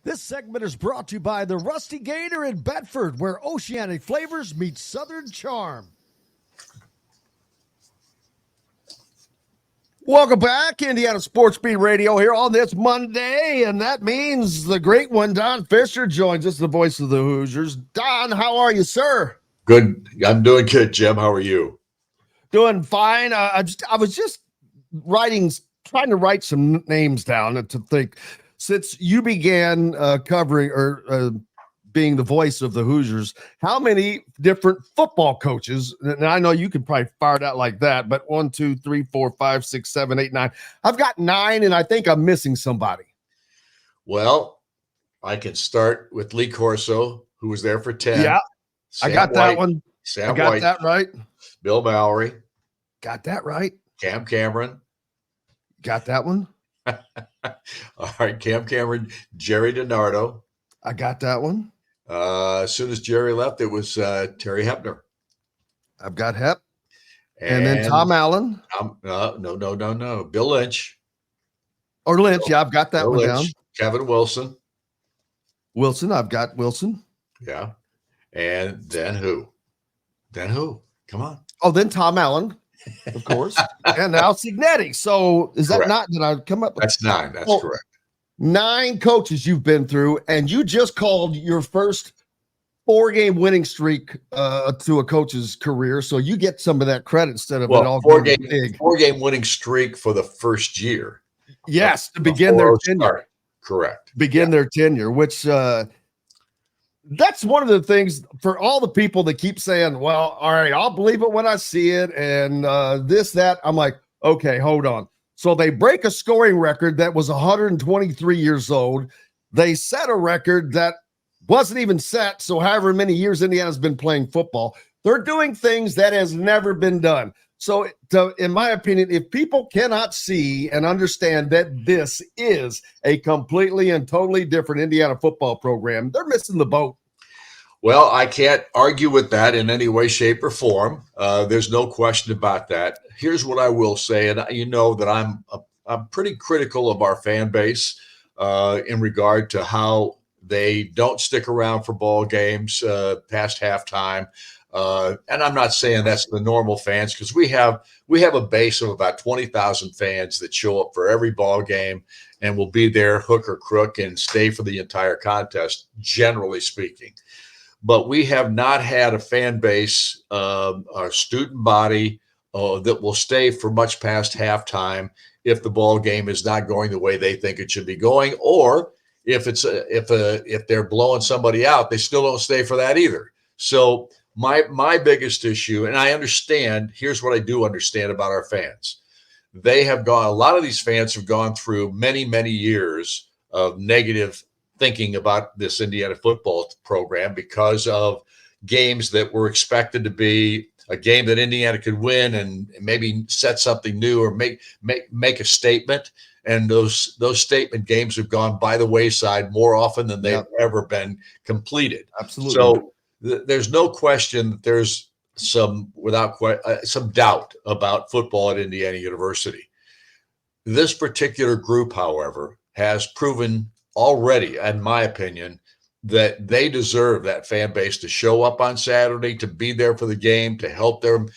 This segment is brought to you by the Rusty Gator in Bedford, where oceanic flavors meet Southern charm. Welcome back, Indiana Sports Beat Radio here on this Monday, and that means the great one, Don Fischer, joins us, the voice of the Hoosiers. Don, how are you, sir? Good. I'm doing good, Jim. How are you? Doing fine. I was just trying to write some names down and to think, since you began covering or being the voice of the Hoosiers, how many different football coaches, and I know you can probably fire it out like that, but 1, 2, 3, 4, 5, 6, 7, 8, 9. I've got 9, and I think I'm missing somebody. Well, I can start with Lee Corso, who was there for 10. Yeah, Sam I got White, that one. Sam I got White, that right. Bill Bowery. Got that right. Cam Cameron. Got that one. All right, Cam Cameron, Jerry DiNardo. I got that one. As soon as Jerry left, it was Terry Hepner. I've got Hep. And then Tom Allen. No. Bill Lynch. Or Lynch. Yeah, I've got that Bill one Lynch, down. Kevin Wilson. Wilson. I've got Wilson. Yeah. And then who? Come on. Oh, then Tom Allen, of course. And now Signetti. So is that Correct. not, did I come up with? That's 9. That's correct. 9 coaches you've been through, and you just called your first 4-game winning streak to a coach's career. So you get some of that credit instead of it all being big. 4-game winning streak for the first year. Yes, to begin their tenure. Correct. Begin their tenure, which that's one of the things for all the people that keep saying, well, all right, I'll believe it when I see it. And this, that, I'm like, okay, hold on. So they break a scoring record that was 123 years old. They set a record that wasn't even set. So however many years Indiana's been playing football, they're doing things that has never been done. So in my opinion, if people cannot see and understand that this is a completely and totally different Indiana football program, they're missing the boat. Well, I can't argue with that in any way, shape, or form. There's no question about that. Here's what I will say, and you know that I'm pretty critical of our fan base in regard to how they don't stick around for ball games past halftime. And I'm not saying that's the normal fans, because we have a base of about 20,000 fans that show up for every ball game and will be there hook or crook and stay for the entire contest, generally speaking. But we have not had a fan base, our student body, that will stay for much past halftime if the ball game is not going the way they think it should be going, or if they're blowing somebody out, they still don't stay for that either. So my biggest issue, and I understand, here's what I do understand about our fans. A lot of these fans have gone through many, many years of negative thinking about this Indiana football program because of games that were expected to be a game that Indiana could win and maybe set something new or make a statement. And those statement games have gone by the wayside more often than they've ever been completed. Absolutely. So there's no question that there's some doubt about football at Indiana University. This particular group, however, has proven already, in my opinion, that they deserve that fan base to show up on Saturday, to be there for the game, to help them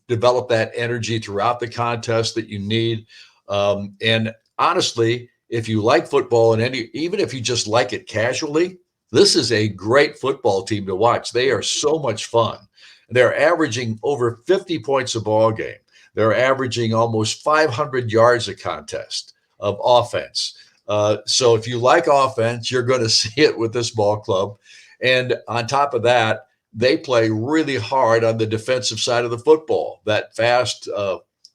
develop that energy throughout the contest that you need. And honestly, if you like football and even if you just like it casually, this is a great football team to watch. They are so much fun. They're averaging over 50 points a ball game. They're averaging almost 500 yards a contest of offense. So if you like offense, you're going to see it with this ball club. And on top of that, they play really hard on the defensive side of the football. That fast,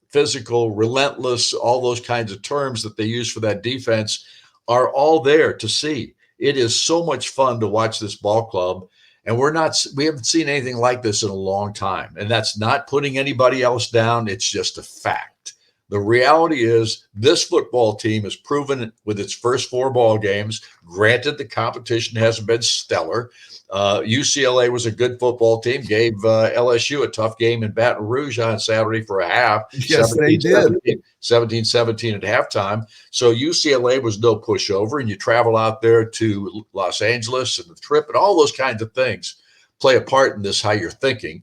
physical, relentless, all those kinds of terms that they use for that defense are all there to see. It is so much fun to watch this ball club. And we haven't seen anything like this in a long time. And that's not putting anybody else down. It's just a fact. The reality is this football team has proven with its first 4 ball games, granted the competition hasn't been stellar. UCLA was a good football team, gave LSU a tough game in Baton Rouge on Saturday for a half, Yes, they did. 17-17 at halftime. So UCLA was no pushover, and you travel out there to Los Angeles and the trip and all those kinds of things play a part in this, how you're thinking.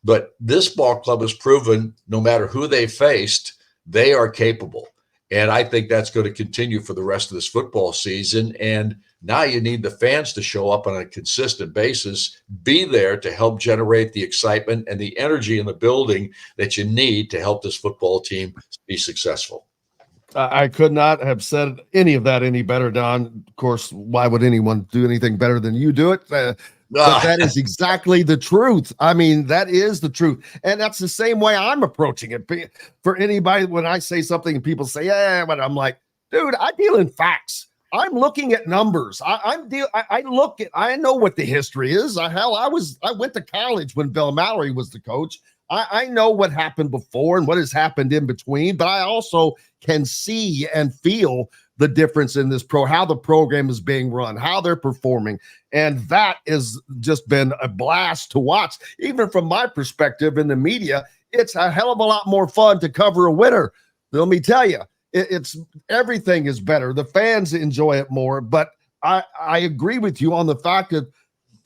But this ball club has proven no matter who they faced, they are capable. And I think that's going to continue for the rest of this football season. And now you need the fans to show up on a consistent basis, be there to help generate the excitement and the energy in the building that you need to help this football team be successful. I could not have said any of that any better, Don. Of course, why would anyone do anything better than you do it? But that is exactly the truth. I mean, that is the truth. And that's the same way I'm approaching it. For anybody, when I say something and people say, yeah, but I'm like, dude, I deal in facts. I'm looking at numbers. I know what the history is. I went to college when Bill Mallory was the coach. I know what happened before and what has happened in between, but I also can see and feel the difference in this how the program is being run, how they're performing. And that has just been a blast to watch. Even from my perspective in the media, it's a hell of a lot more fun to cover a winner. Let me tell you, it's everything is better. The fans enjoy it more, but I agree with you on the fact that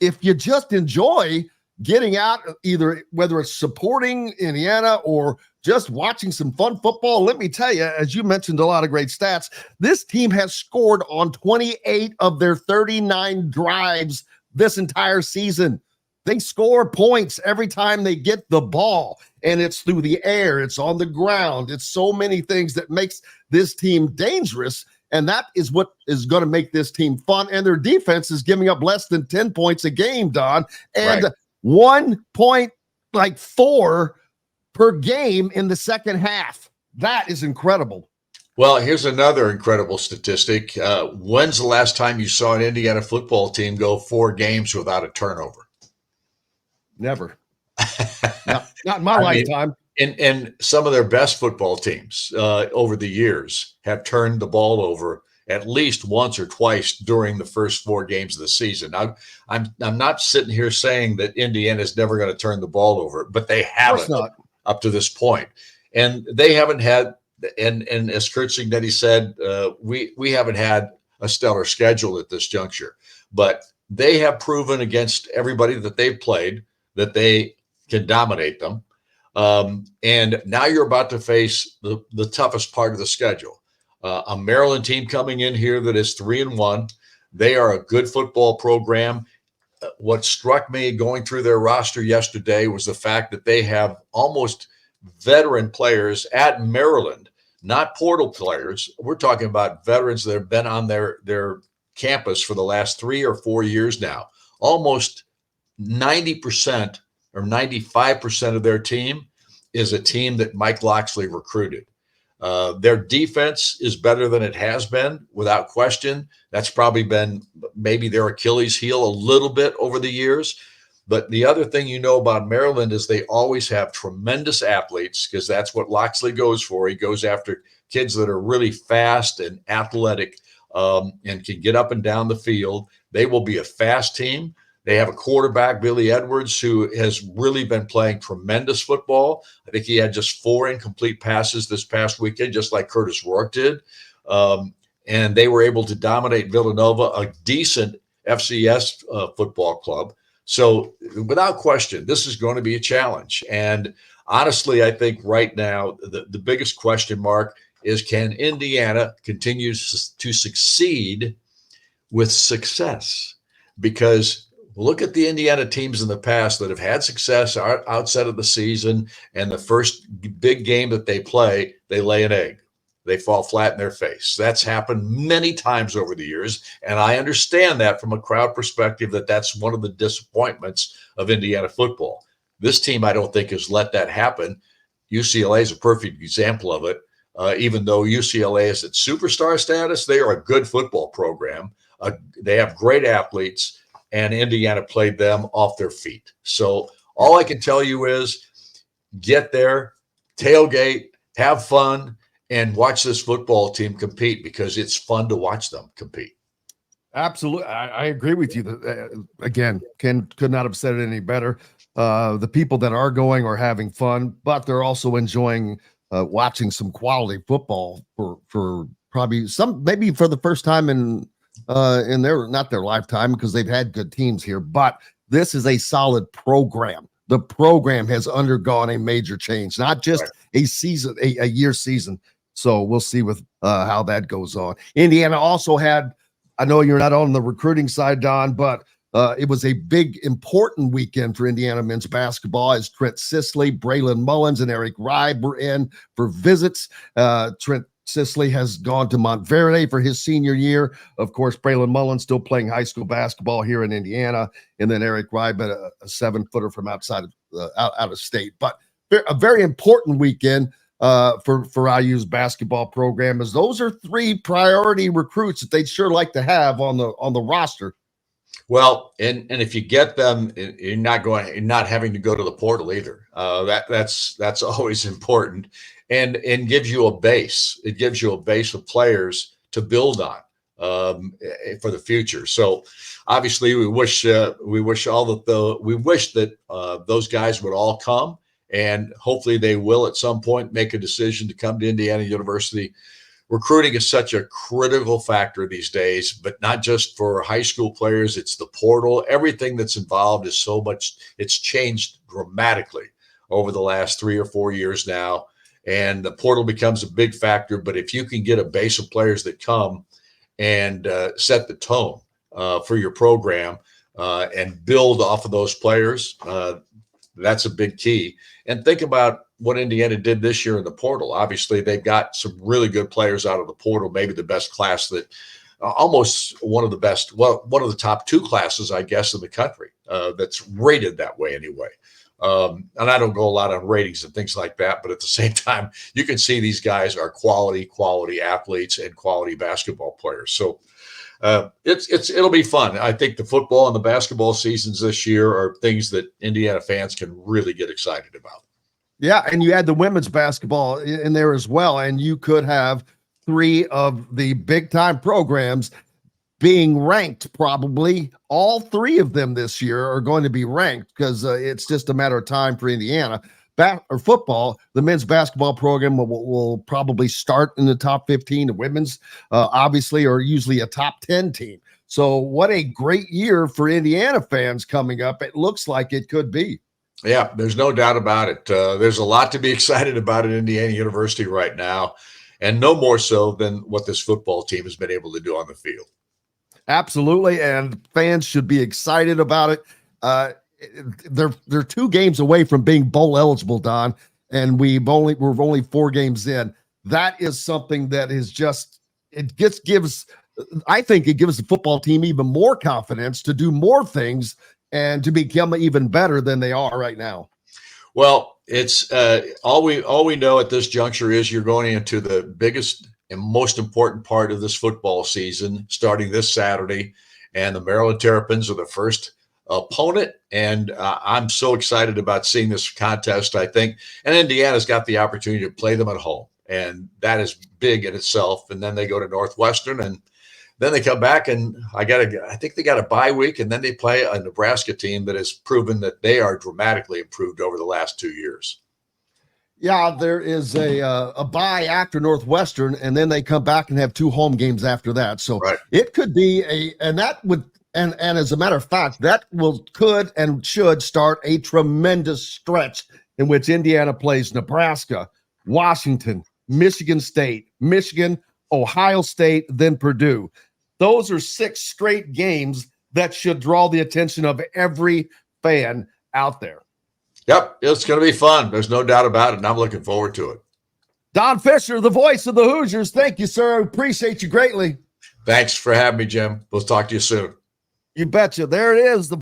if you just enjoy getting out, either whether it's supporting Indiana or just watching some fun football, let me tell you, as you mentioned a lot of great stats, this team has scored on 28 of their 39 drives this entire season. They score points every time they get the ball, and it's through the air, it's on the ground. It's so many things that makes this team dangerous, and that is what is going to make this team fun. And their defense is giving up less than 10 points a game, Don, and right. 1.4 per game in the second half. That is incredible. Well, here's another incredible statistic. When's the last time you saw an Indiana football team go 4 games without a turnover? Never. Not in my lifetime. And some of their best football teams over the years have turned the ball over at least once or twice during the first 4 games of the season. I'm not sitting here saying that Indiana's never going to turn the ball over, but they haven't up to this point. And they haven't had, and as Kurt Cignetti said, we haven't had a stellar schedule at this juncture, but they have proven against everybody that they've played that they can dominate them. And now you're about to face the toughest part of the schedule. A Maryland team coming in here that is 3-1. They are a good football program. What struck me going through their roster yesterday was the fact that they have almost veteran players at Maryland, not portal players. We're talking about veterans that have been on their campus for the last 3 or 4 years now. Almost 90% or 95% of their team is a team that Mike Locksley recruited. Their defense is better than it has been, without question. That's probably been maybe their Achilles heel a little bit over the years. But the other thing you know about Maryland is they always have tremendous athletes, because that's what Locksley goes for. He goes after kids that are really fast and athletic and can get up and down the field. They will be a fast team. They have a quarterback, Billy Edwards, who has really been playing tremendous football. I think he had just 4 incomplete passes this past weekend, just like Curtis Rourke did. And they were able to dominate Villanova, a decent FCS football club. So without question, this is going to be a challenge. And honestly, I think right now, the biggest question mark is, can Indiana continue to succeed with success? Because look at the Indiana teams in the past that have had success outside of the season, and the first big game that they play, they lay an egg. They fall flat in their face. That's happened many times over the years, and I understand that from a crowd perspective, that's one of the disappointments of Indiana football. This team, I don't think, has let that happen. UCLA is a perfect example of it. Even though UCLA is at superstar status, they are a good football program. They have great athletes, and Indiana played them off their feet. So all I can tell you is get there, tailgate, have fun, and watch this football team compete, because it's fun to watch them compete. Absolutely. I agree with you. Again, Ken could not have said it any better. The people that are going are having fun, but they're also enjoying watching some quality football for probably maybe for the first time in not their lifetime, because they've had good teams here, but this is a solid program. The program has undergone a major change, not just a season, a year season. So we'll see with how that goes on. Indiana also had, I know you're not on the recruiting side, Don, but it was a big, important weekend for Indiana men's basketball, as Trent Sisley, Braylon Mullins, and Eric Ribe were in for visits. Trent Sisley has gone to Montverde for his senior year. Of course, Braylon Mullins still playing high school basketball here in Indiana, and then Eric Ribe, a 7-footer from outside of out of state. But a very important weekend for IU's basketball program, as those are 3 priority recruits that they'd sure like to have on the roster. Well, and if you get them, you're not having to go to the portal either. That's always important, and gives you a base. It gives you a base of players to build on for the future. So obviously, we wish that those guys would all come, and hopefully they will at some point make a decision to come to Indiana University. Recruiting is such a critical factor these days, but not just for high school players. It's the portal. Everything that's involved is so much. It's changed dramatically over the last 3 or 4 years now, and the portal becomes a big factor. But if you can get a base of players that come and set the tone for your program and build off of those players, that's a big key. And think about what Indiana did this year in the portal. Obviously, they've got some really good players out of the portal, maybe the best class that almost one of the top 2 classes, I guess, in the country that's rated that way anyway. And I don't go a lot on ratings and things like that, but at the same time, you can see these guys are quality athletes and quality basketball players. So it'll be fun. I think the football and the basketball seasons this year are things that Indiana fans can really get excited about. Yeah, and you add the women's basketball in there as well, and you could have 3 of the big-time programs being ranked. Probably all 3 of them this year are going to be ranked, because it's just a matter of time for Indiana. Football, the men's basketball program will probably start in the top 15. The women's, obviously, are usually a top 10 team. So what a great year for Indiana fans coming up. It looks like it could be. Yeah, there's no doubt about it. There's a lot to be excited about at Indiana University right now, and no more so than what this football team has been able to do on the field. Absolutely, and fans should be excited about it. They're 2 games away from being bowl eligible, Don, and we're only 4 games in. That is something that is just, I think it gives the football team even more confidence to do more things and to become even better than they are right now. Well, it's all we know at this juncture is you're going into the biggest and most important part of this football season, starting this Saturday, and the Maryland Terrapins are the first opponent. And I'm so excited about seeing this contest, I think. And Indiana's got the opportunity to play them at home, and that is big in itself. And then they go to Northwestern, and then they come back, and I think they got a bye week, and then they play a Nebraska team that has proven that they are dramatically improved over the last 2 years. Yeah, there is a bye after Northwestern, and then they come back and have 2 home games after that. So It could be and as a matter of fact, that could and should start a tremendous stretch in which Indiana plays Nebraska, Washington, Michigan State, Michigan, Ohio State, then Purdue. Those are 6 straight games that should draw the attention of every fan out there. Yep, it's going to be fun. There's no doubt about it, and I'm looking forward to it. Don Fischer, the voice of the Hoosiers. Thank you, sir. I appreciate you greatly. Thanks for having me, Jim. We'll talk to you soon. You betcha. There it is. The